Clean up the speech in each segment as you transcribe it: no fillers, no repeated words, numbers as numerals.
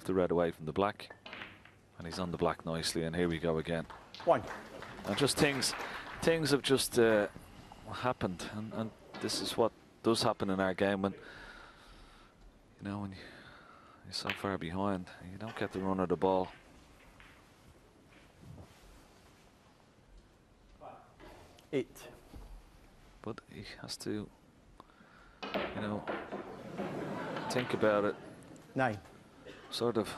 the red away from the black. And he's on the black nicely, and here we go again. One. And just things have just happened, and this is what does happen in our game when, you know, when you're so far behind, you don't get the run of the ball. 8. But he has to, you know, think about it. 9. Sort of,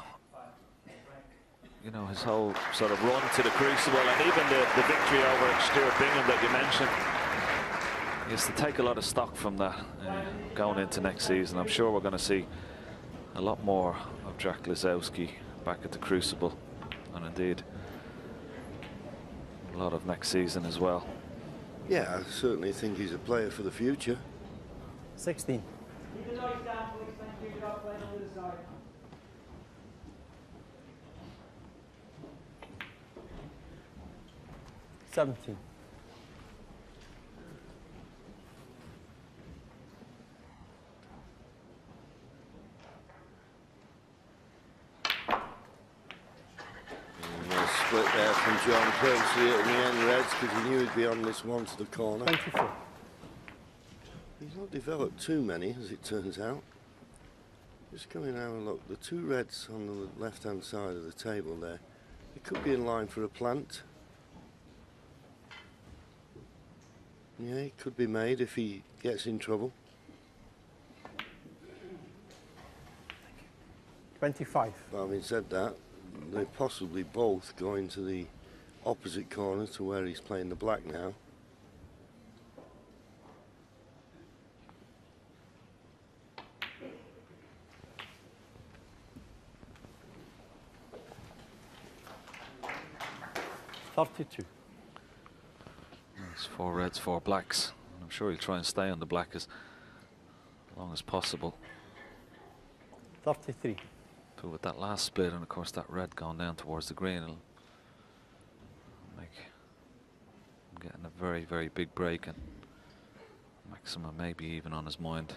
you know, his whole sort of run to the crucible, and even the victory over Stuart Bingham that you mentioned. He has to take a lot of stock from that going into next season. I'm sure we're going to see a lot more of Jack Lisowski back at the crucible, and indeed a lot of next season as well. Yeah, I certainly think he's a player for the future. 16. 17. Split there from John Percy at the end, Reds, because he knew he'd be on this one to the corner. 24. He's not developed too many, as it turns out. Just coming out and look, the two reds on the left-hand side of the table there, it could be in line for a plant. Yeah, it could be made if he gets in trouble. 25. But having said that, they possibly both go into the opposite corner to where he's playing the black now. It's 4 reds, 4 blacks. I'm sure he'll try and stay on the black as long as possible. 33. But with that last split, and of course that red going down towards the green, it'll make him getting a very, very big break, and maximum maybe even on his mind.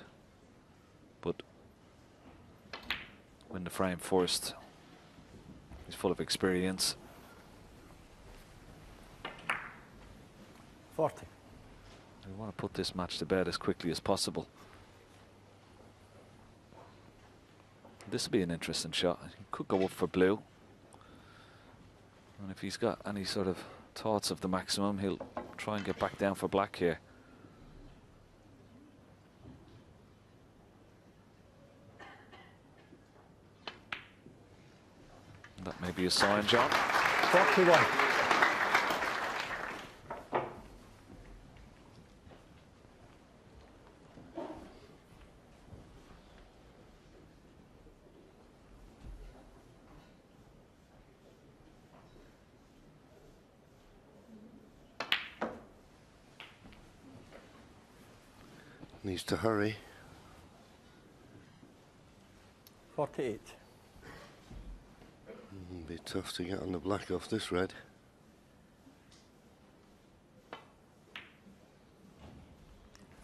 But win the frame first. He's full of experience. 40. We want to put this match to bed as quickly as possible. This will be an interesting shot. He could go up for blue. And if he's got any sort of thoughts of the maximum, he'll try and get back down for black here. That may be a sign, John. 41. Needs to hurry. 48. Be tough to get on the black off this red.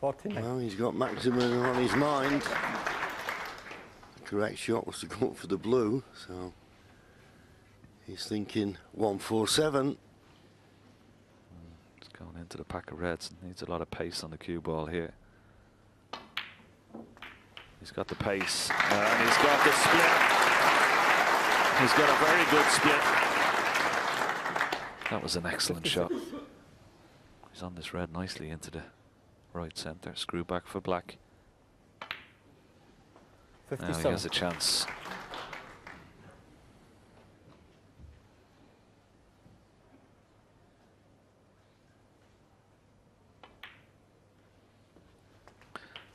Well, he's got maximum on his mind. The correct shot was to go up for the blue, so he's thinking 147. It's going into the pack of reds. Needs a lot of pace on the cue ball here. He's got the pace, and he's got the split. He's got a very good split. That was an excellent shot. He's on this red nicely into the right centre. Screw back for black. 57. Now he has a chance.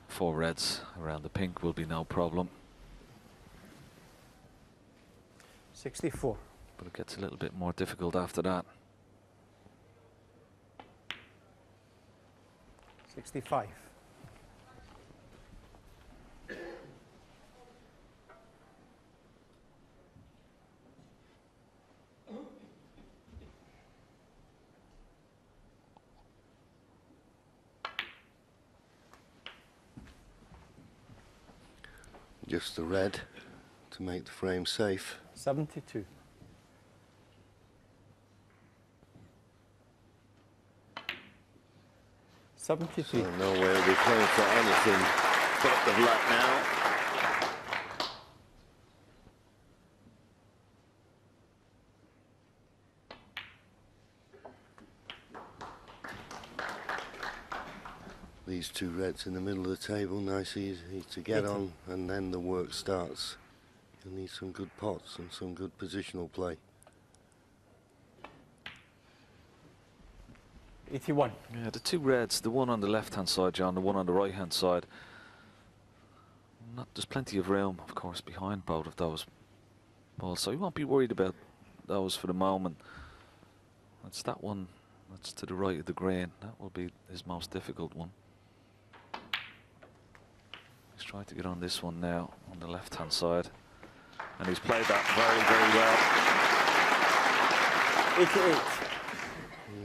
Four reds around the pink will be no problem. 64. But it gets a little bit more difficult after that. 65. Just the red to make the frame safe. 72. So 73. no way he'll be playing for anything but the black now. These two reds in the middle of the table, nice easy to get on, and then the work starts. You'll need some good pots and some good positional play. 81. Yeah, the two reds, the one on the left-hand side, John, the one on the right-hand side. There's plenty of room, of course, behind both of those balls, so you won't be worried about those for the moment. It's that one that's to the right of the green. That will be his most difficult one. He's trying to get on this one now, on the left-hand side. And he's played that very, very well. 88.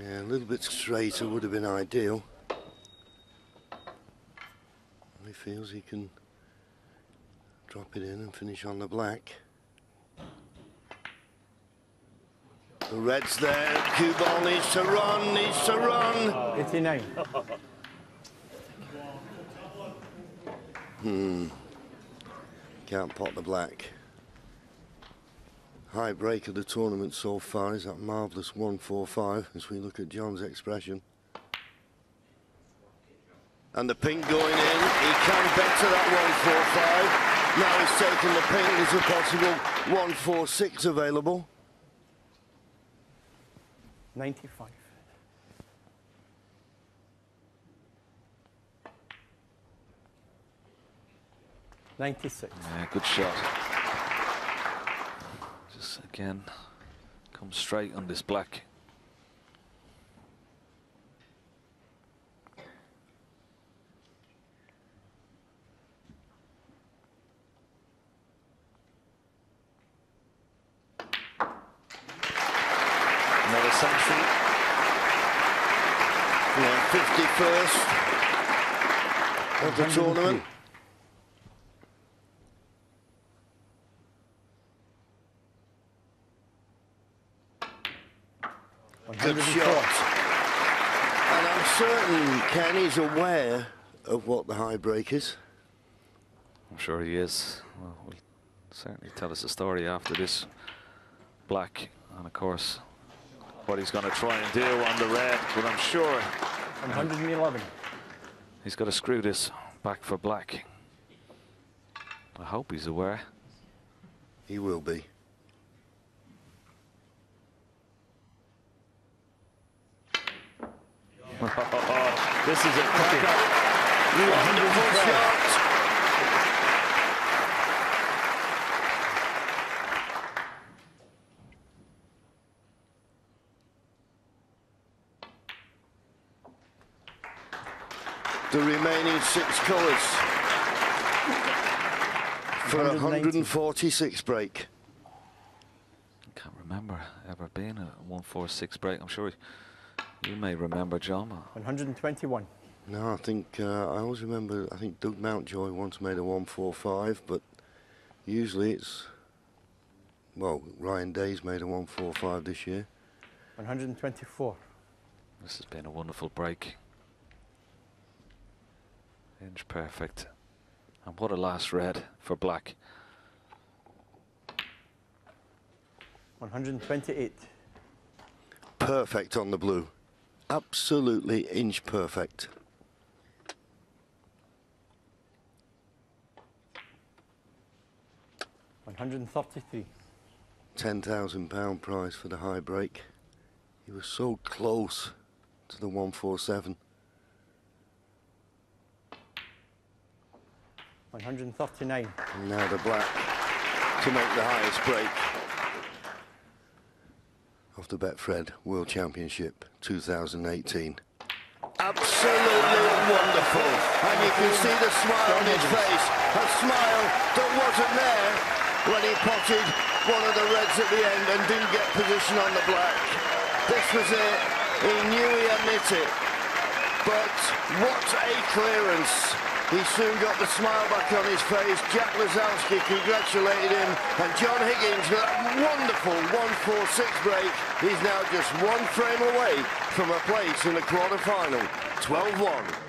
Yeah, a little bit straighter would have been ideal. He feels he can drop it in and finish on the black. The red's there. Cue ball needs to run, needs to run. 89. Can't pot the black. High break of the tournament so far is that marvellous 145 as we look at John's expression. And the pink going in, he can bet to that 145. Now he's taken the pink, there's a possible 146 available. 95. $96. Yeah, good shot. Just again, come straight on this black. Another century. Yeah, 51st of the tournament. Good shot. And I'm certain Kenny's aware of what the high break is. I'm sure he is. Well, will certainly tell us a story after this black, and of course what he's going to try and do on the red, but I'm sure 111. he's got to screw this back for black. I hope he's aware. He will be. This is a cracker. Wonderful shot. The remaining 6 colours for a 146 break. I can't remember ever being a 146 break. I'm sure you may remember, John. 121. No, I think I always remember. I think Doug Mountjoy once made a 145, but usually it's, well, Ryan Day's made a 145 this year. 124. This has been a wonderful break. Inch perfect. And what a last red for black. 128. Perfect on the blue. Absolutely inch perfect. $133. £10,000 prize for the high break. He was so close to the 147. 139. And now the black to make the highest break of the Betfred World Championship 2018. Absolutely wonderful. And you can see the smile on his face. A smile that wasn't there when he potted one of the reds at the end and didn't get position on the black. This was it. He knew he had hit it. But what a clearance He soon got the smile back on his face. Jack Lazowski congratulated him, and John Higgins with that wonderful 1-4-6 break. He's now just one frame away from a place in the quarter-final. 12-1.